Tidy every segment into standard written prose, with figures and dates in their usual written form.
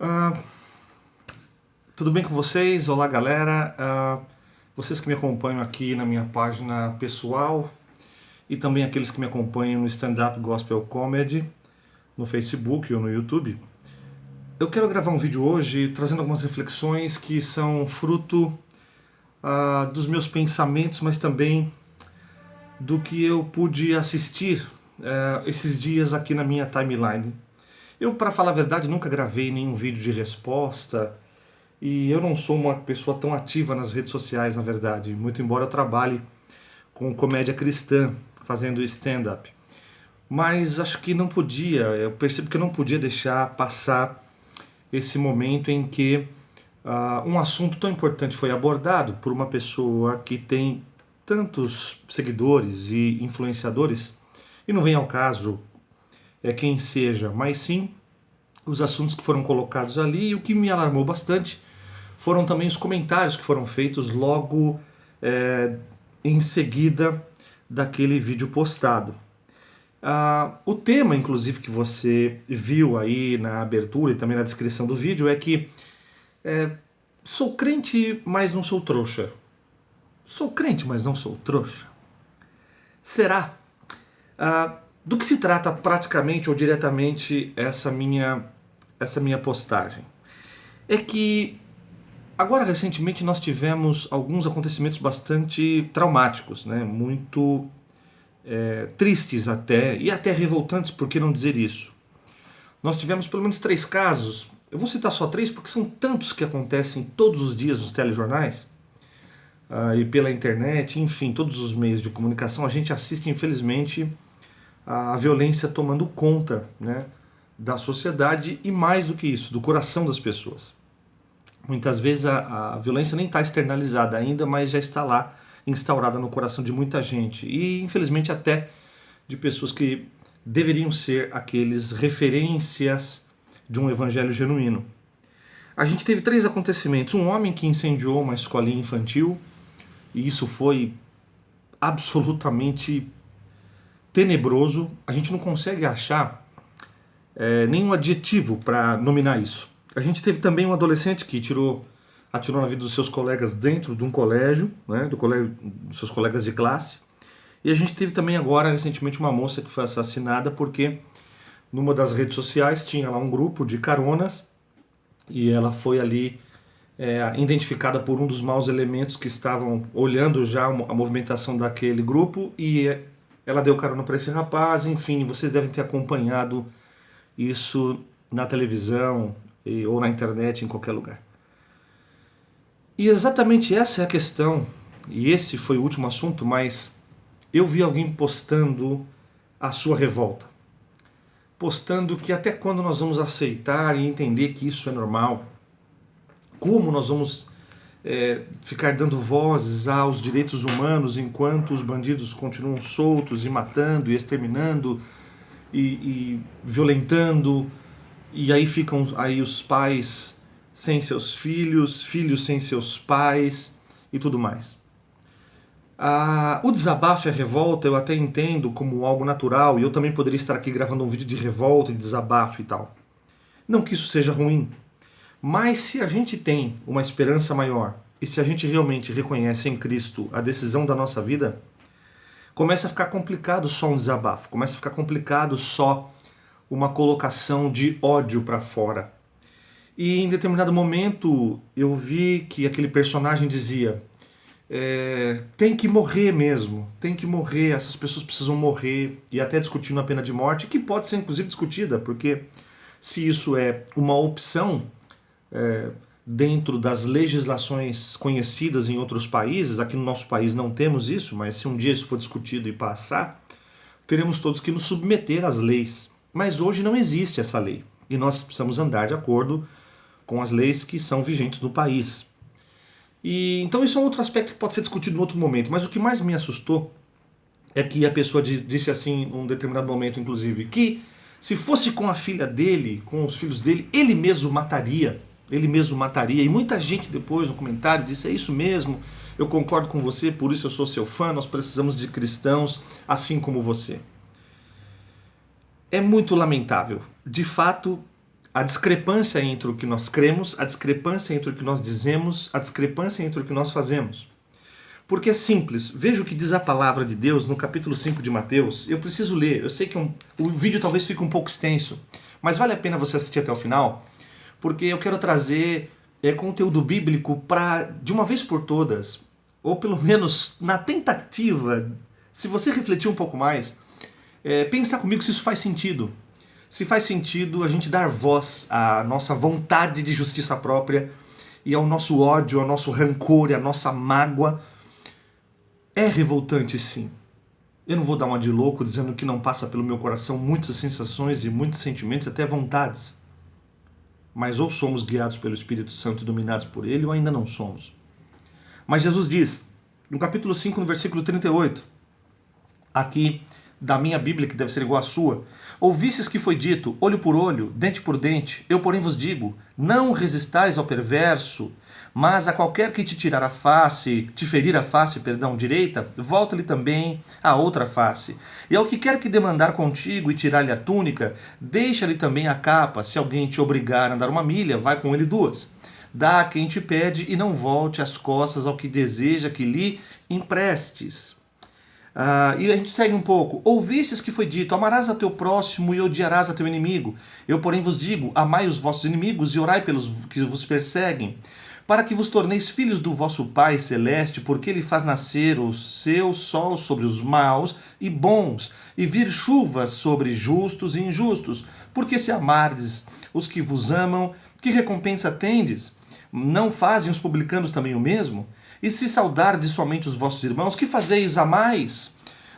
Ah, tudo bem com vocês? Olá, galera. Vocês que me acompanham aqui na minha página pessoal e também aqueles que me acompanham no Stand Up Gospel Comedy no Facebook ou no YouTube. Eu quero gravar um vídeo hoje trazendo algumas reflexões que são fruto dos meus pensamentos, mas também do que eu pude assistir esses dias aqui na minha timeline. Eu, para falar a verdade, nunca gravei nenhum vídeo de resposta e eu não sou uma pessoa tão ativa nas redes sociais, na verdade, muito embora eu trabalhe com comédia cristã, fazendo stand-up. Mas acho que não podia, eu percebo que eu não podia deixar passar esse momento em que um assunto tão importante foi abordado por uma pessoa que tem tantos seguidores e influenciadores, e não vem ao caso quem seja, mas sim os assuntos que foram colocados ali, e o que me alarmou bastante foram também os comentários que foram feitos logo em seguida daquele vídeo postado. O tema, inclusive, que você viu aí na abertura e também na descrição do vídeo é que sou crente, mas não sou trouxa. Sou crente, mas não sou trouxa. Será? Do que se trata praticamente ou diretamente essa minha postagem? É que agora recentemente nós tivemos alguns acontecimentos bastante traumáticos, né? Muito tristes até, e até revoltantes, por que não dizer isso? Nós tivemos pelo menos 3 casos, eu vou citar só 3 porque são tantos que acontecem todos os dias nos telejornais, e pela internet, enfim, todos os meios de comunicação, a gente assiste infelizmente a violência tomando conta, né, da sociedade e mais do que isso, do coração das pessoas. Muitas vezes a violência nem está externalizada ainda, mas já está lá, instaurada no coração de muita gente. E infelizmente até de pessoas que deveriam ser aqueles referências de um evangelho genuíno. A gente teve 3 acontecimentos. Um homem que incendiou uma escolinha infantil, e isso foi absolutamente tenebroso. A gente não consegue achar nenhum adjetivo para nominar isso. A gente teve também um adolescente que atirou na vida dos seus colegas dentro de um colégio, né, dos seus colegas de classe. E a gente teve também agora, recentemente, uma moça que foi assassinada porque numa das redes sociais tinha lá um grupo de caronas e ela foi ali identificada por um dos maus elementos que estavam olhando já a movimentação daquele grupo e ela deu carona para esse rapaz. Enfim, vocês devem ter acompanhado isso na televisão ou na internet, em qualquer lugar. E exatamente essa é a questão, e esse foi o último assunto, mas eu vi alguém postando a sua revolta. Postando que até quando nós vamos aceitar e entender que isso é normal? Como nós vamos ficar dando vozes aos direitos humanos enquanto os bandidos continuam soltos e matando e exterminando e violentando, e aí ficam aí os pais sem seus filhos, filhos sem seus pais e tudo mais. O desabafo e a revolta eu até entendo como algo natural, e eu também poderia estar aqui gravando um vídeo de revolta e desabafo e tal. Não que isso seja ruim, mas se a gente tem uma esperança maior e se a gente realmente reconhece em Cristo a decisão da nossa vida, começa a ficar complicado só um desabafo, começa a ficar complicado só uma colocação de ódio para fora. E em determinado momento eu vi que aquele personagem dizia: tem que morrer mesmo, tem que morrer, essas pessoas precisam morrer, e até discutindo a pena de morte, que pode ser inclusive discutida, porque se isso é uma opção dentro das legislações conhecidas em outros países, aqui no nosso país não temos isso, mas se um dia isso for discutido e passar, teremos todos que nos submeter às leis. Mas hoje não existe essa lei, e nós precisamos andar de acordo com as leis que são vigentes no país. E então isso é um outro aspecto que pode ser discutido em outro momento, mas o que mais me assustou é que a pessoa disse assim, em um determinado momento, inclusive, que se fosse com a filha dele, com os filhos dele, ele mesmo mataria. Ele mesmo mataria. E muita gente depois no comentário disse: é isso mesmo, eu concordo com você, por isso eu sou seu fã, nós precisamos de cristãos assim como você. É muito lamentável. De fato, a discrepância entre o que nós cremos, a discrepância entre o que nós dizemos, a discrepância entre o que nós fazemos. Porque é simples. Veja o que diz a palavra de Deus no capítulo 5 de Mateus. Eu preciso ler. Eu sei que o vídeo talvez fique um pouco extenso, mas vale a pena você assistir até o final, porque eu quero trazer conteúdo bíblico para, de uma vez por todas, ou pelo menos na tentativa, se você refletir um pouco mais, pensar comigo se isso faz sentido. Se faz sentido a gente dar voz à nossa vontade de justiça própria e ao nosso ódio, ao nosso rancor e à nossa mágoa. É revoltante, sim. Eu não vou dar uma de louco dizendo que não passa pelo meu coração muitas sensações e muitos sentimentos, até vontades. Mas ou somos guiados pelo Espírito Santo e dominados por ele, ou ainda não somos. Mas Jesus diz, no capítulo 5, no versículo 38, aqui da minha Bíblia, que deve ser igual à sua: ouvistes que foi dito, olho por olho, dente por dente, eu porém vos digo, não resistais ao perverso, mas a qualquer que te tirar a face, te ferir a face, direita, volta-lhe também a outra face. E ao que quer que demandar contigo e tirar-lhe a túnica, deixa-lhe também a capa. Se alguém te obrigar a andar 1 milha, vai com ele 2. Dá a quem te pede e não volte as costas ao que deseja que lhe emprestes. E a gente segue um pouco. Ouvistes que foi dito, amarás a teu próximo e odiarás a teu inimigo. Eu, porém, vos digo, amai os vossos inimigos e orai pelos que vos perseguem, para que vos torneis filhos do vosso Pai Celeste, porque ele faz nascer o seu sol sobre os maus e bons, e vir chuvas sobre justos e injustos. Porque se amardes os que vos amam, que recompensa tendes? Não fazem os publicanos também o mesmo? E se saudardes somente os vossos irmãos, que fazeis a mais?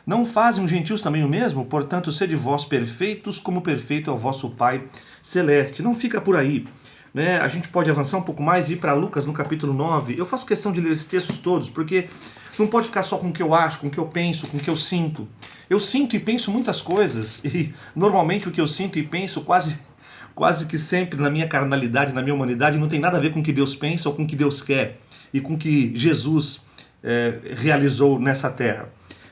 Não fazem os gentios também o mesmo? Portanto, sede vós perfeitos, como perfeito é o vosso Pai Celeste. Não fica por aí, né? A gente pode avançar um pouco mais e ir para Lucas no capítulo 9. Eu faço questão de ler esses textos todos, porque não pode ficar só com o que eu acho, com o que eu penso, com o que eu sinto. Eu sinto e penso muitas coisas, e normalmente o que eu sinto e penso quase que sempre na minha carnalidade, na minha humanidade, não tem nada a ver com o que Deus pensa ou com o que Deus quer e com o que Jesus realizou nessa terra.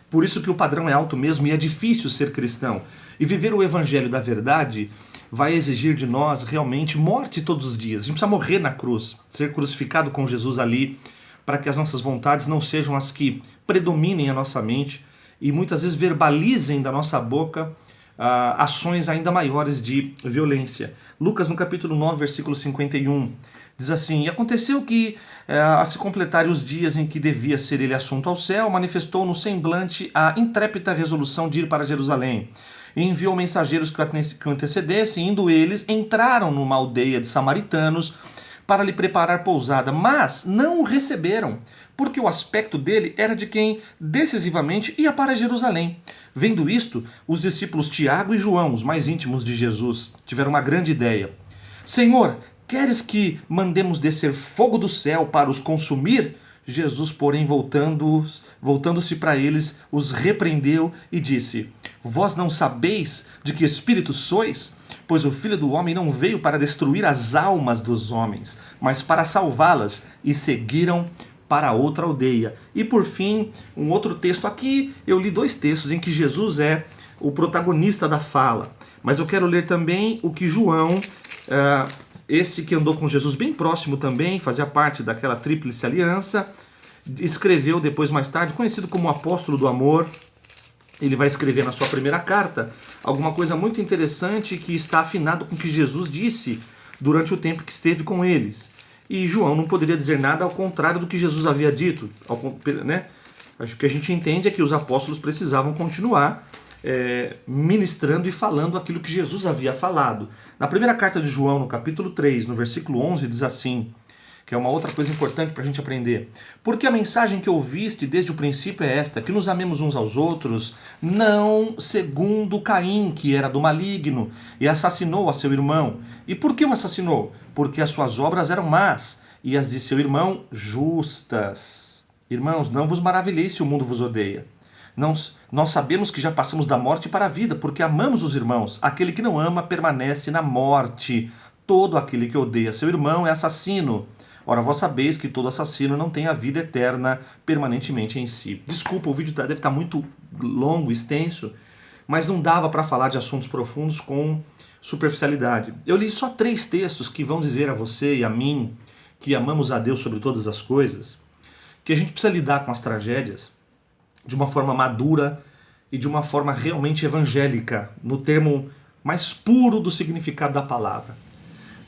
Por isso que o padrão é alto mesmo e é difícil ser cristão. E viver o evangelho da verdade vai exigir de nós realmente morte todos os dias. A gente precisa morrer na cruz, ser crucificado com Jesus ali, para que as nossas vontades não sejam as que predominem a nossa mente e muitas vezes verbalizem da nossa boca ações ainda maiores de violência. Lucas no capítulo 9, versículo 51, diz assim: E aconteceu que, a se completarem os dias em que devia ser ele assunto ao céu, manifestou no semblante a intrépida resolução de ir para Jerusalém. E enviou mensageiros que o antecedessem, indo eles, entraram numa aldeia de samaritanos para lhe preparar pousada, mas não o receberam, porque o aspecto dele era de quem decisivamente ia para Jerusalém. Vendo isto, os discípulos Tiago e João, os mais íntimos de Jesus, tiveram uma grande ideia. Senhor, queres que mandemos descer fogo do céu para os consumir? Jesus, porém, voltando-se para eles, os repreendeu e disse: Vós não sabeis de que espírito sois? Pois o Filho do Homem não veio para destruir as almas dos homens, mas para salvá-las. E seguiram para outra aldeia. E por fim, um outro texto. Aqui eu li 2 textos em que Jesus é o protagonista da fala. Mas eu quero ler também o que João, este que andou com Jesus bem próximo também, fazia parte daquela tríplice aliança, escreveu depois, mais tarde, conhecido como o apóstolo do amor. Ele vai escrever na sua primeira carta alguma coisa muito interessante que está afinado com o que Jesus disse durante o tempo que esteve com eles. E João não poderia dizer nada ao contrário do que Jesus havia dito, né? Acho que a gente entende é que os apóstolos precisavam continuar ministrando e falando aquilo que Jesus havia falado. Na primeira carta de João, no capítulo 3, no versículo 11, diz assim, que é uma outra coisa importante para a gente aprender. Porque a mensagem que ouviste desde o princípio é esta, que nos amemos uns aos outros, não segundo Caim, que era do maligno, e assassinou a seu irmão. E por que o assassinou? Porque as suas obras eram más, e as de seu irmão justas. Irmãos, não vos maravilheis se o mundo vos odeia. Nós sabemos que já passamos da morte para a vida, porque amamos os irmãos. Aquele que não ama permanece na morte. Todo aquele que odeia seu irmão é assassino. Ora, vós sabeis que todo assassino não tem a vida eterna permanentemente em si. Desculpa, o vídeo deve estar muito longo, extenso, mas não dava para falar de assuntos profundos com superficialidade. Eu li só 3 textos que vão dizer a você e a mim, que amamos a Deus sobre todas as coisas, que a gente precisa lidar com as tragédias de uma forma madura e de uma forma realmente evangélica, no termo mais puro do significado da palavra.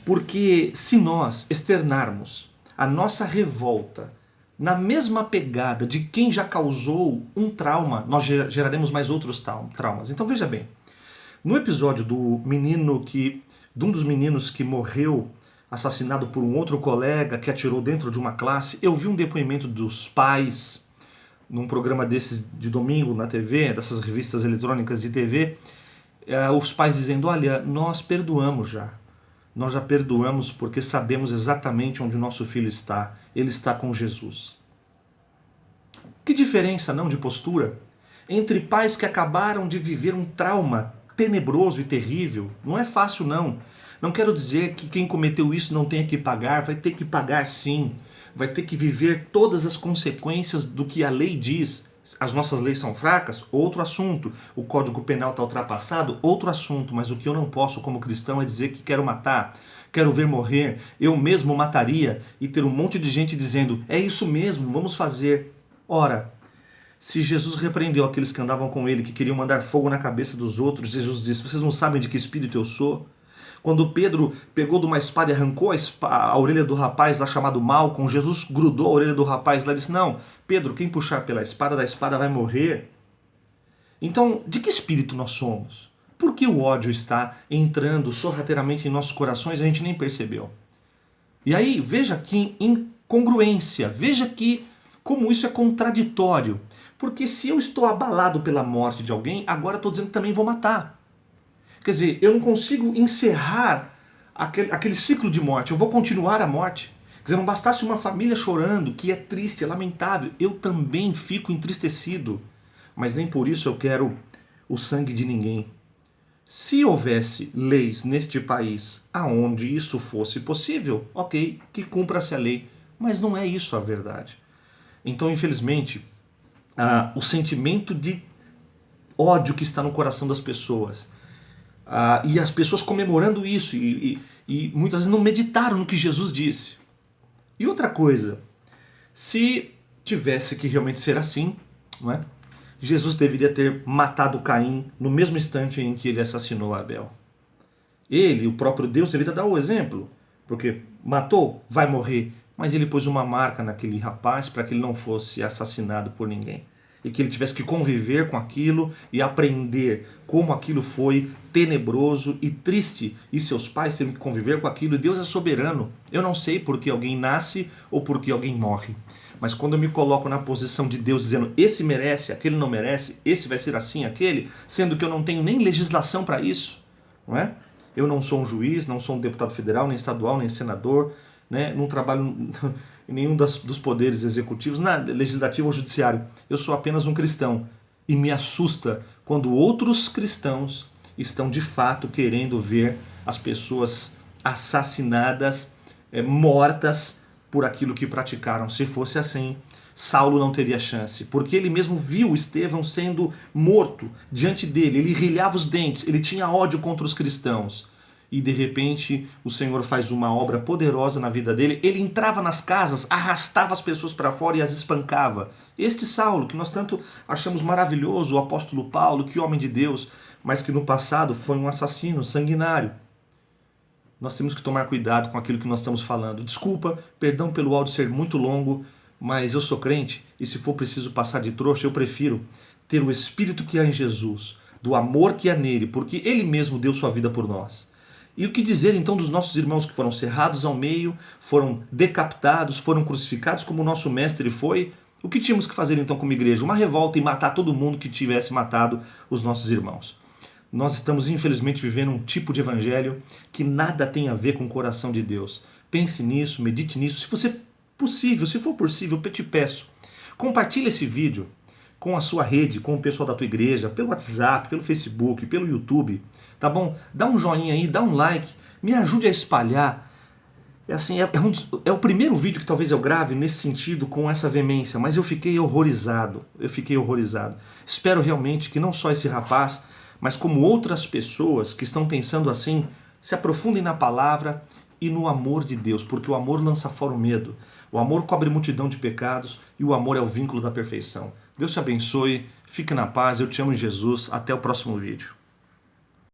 Porque se nós externarmos a nossa revolta na mesma pegada de quem já causou um trauma, nós geraremos mais outros traumas. Então veja bem, no episódio de um dos meninos que morreu assassinado por um outro colega que atirou dentro de uma classe, eu vi um depoimento dos pais num programa desses de domingo na TV, dessas revistas eletrônicas de TV, os pais dizendo, olha, nós perdoamos já. Nós já perdoamos porque sabemos exatamente onde o nosso filho está. Ele está com Jesus. Que diferença, não, de postura? Entre pais que acabaram de viver um trauma tenebroso e terrível. Não é fácil, não. Não quero dizer que quem cometeu isso não tenha que pagar. Vai ter que pagar, sim. Vai ter que viver todas as consequências do que a lei diz. As nossas leis são fracas? Outro assunto. O Código Penal está ultrapassado? Outro assunto. Mas o que eu não posso como cristão é dizer que quero matar, quero ver morrer, eu mesmo mataria, e ter um monte de gente dizendo, é isso mesmo, vamos fazer. Ora, se Jesus repreendeu aqueles que andavam com ele, que queriam mandar fogo na cabeça dos outros, Jesus disse, vocês não sabem de que espírito eu sou? Quando Pedro pegou de uma espada e arrancou a orelha do rapaz lá chamado Malcom, Jesus grudou a orelha do rapaz lá e disse, não, Pedro, quem puxar pela espada da espada vai morrer. Então, de que espírito nós somos? Por que o ódio está entrando sorrateiramente em nossos corações e a gente nem percebeu? E aí, veja que incongruência, veja que como isso é contraditório. Porque se eu estou abalado pela morte de alguém, agora estou dizendo que também vou matar. Quer dizer, eu não consigo encerrar aquele ciclo de morte, eu vou continuar a morte. Quer dizer, não bastasse uma família chorando, que é triste, é lamentável, eu também fico entristecido. Mas nem por isso eu quero o sangue de ninguém. Se houvesse leis neste país aonde isso fosse possível, ok, que cumpra-se a lei. Mas não é isso a verdade. Então, infelizmente, o sentimento de ódio que está no coração das pessoas, e as pessoas comemorando isso, e muitas vezes não meditaram no que Jesus disse. E outra coisa, se tivesse que realmente ser assim, não é? Jesus deveria ter matado Caim no mesmo instante em que ele assassinou Abel. Ele, o próprio Deus, deveria dar o exemplo, porque matou, vai morrer, mas ele pôs uma marca naquele rapaz para que ele não fosse assassinado por ninguém. E que ele tivesse que conviver com aquilo e aprender como aquilo foi tenebroso e triste. E seus pais têm que conviver com aquilo. E Deus é soberano. Eu não sei por que alguém nasce ou por que alguém morre. Mas quando eu me coloco na posição de Deus dizendo esse merece, aquele não merece, esse vai ser assim, aquele, sendo que eu não tenho nem legislação para isso, não é? Eu não sou um juiz, não sou um deputado federal, nem estadual, nem senador, né? Não trabalho em nenhum dos poderes executivos, legislativo ou judiciário. Eu sou apenas um cristão. E me assusta quando outros cristãos estão de fato querendo ver as pessoas assassinadas, mortas por aquilo que praticaram. Se fosse assim, Saulo não teria chance, porque ele mesmo viu Estevão sendo morto diante dele, ele rilhava os dentes, ele tinha ódio contra os cristãos. E de repente o Senhor faz uma obra poderosa na vida dele. Ele entrava nas casas, arrastava as pessoas para fora e as espancava. Este Saulo, que nós tanto achamos maravilhoso, o apóstolo Paulo, que homem de Deus, mas que no passado foi um assassino sanguinário. Nós temos que tomar cuidado com aquilo que nós estamos falando. Desculpa, perdão pelo áudio ser muito longo, mas eu sou crente e se for preciso passar de trouxa, eu prefiro ter o Espírito que há em Jesus, do amor que há nele, porque ele mesmo deu sua vida por nós. E o que dizer então dos nossos irmãos que foram cerrados ao meio, foram decapitados, foram crucificados como o nosso mestre foi? O que tínhamos que fazer então como igreja? Uma revolta e matar todo mundo que tivesse matado os nossos irmãos. Nós estamos infelizmente vivendo um tipo de evangelho que nada tem a ver com o coração de Deus. Pense nisso, medite nisso. Se for possível, eu te peço, compartilhe esse vídeo com a sua rede, com o pessoal da tua igreja, pelo WhatsApp, pelo Facebook, pelo YouTube, tá bom? Dá um joinha aí, dá um like, me ajude a espalhar. É o primeiro vídeo que talvez eu grave nesse sentido, com essa veemência, mas eu fiquei horrorizado, Espero realmente que não só esse rapaz, mas como outras pessoas que estão pensando assim, se aprofundem na palavra e no amor de Deus, porque o amor lança fora o medo. O amor cobre multidão de pecados e o amor é o vínculo da perfeição. Deus te abençoe, fique na paz, eu te amo em Jesus, até o próximo vídeo.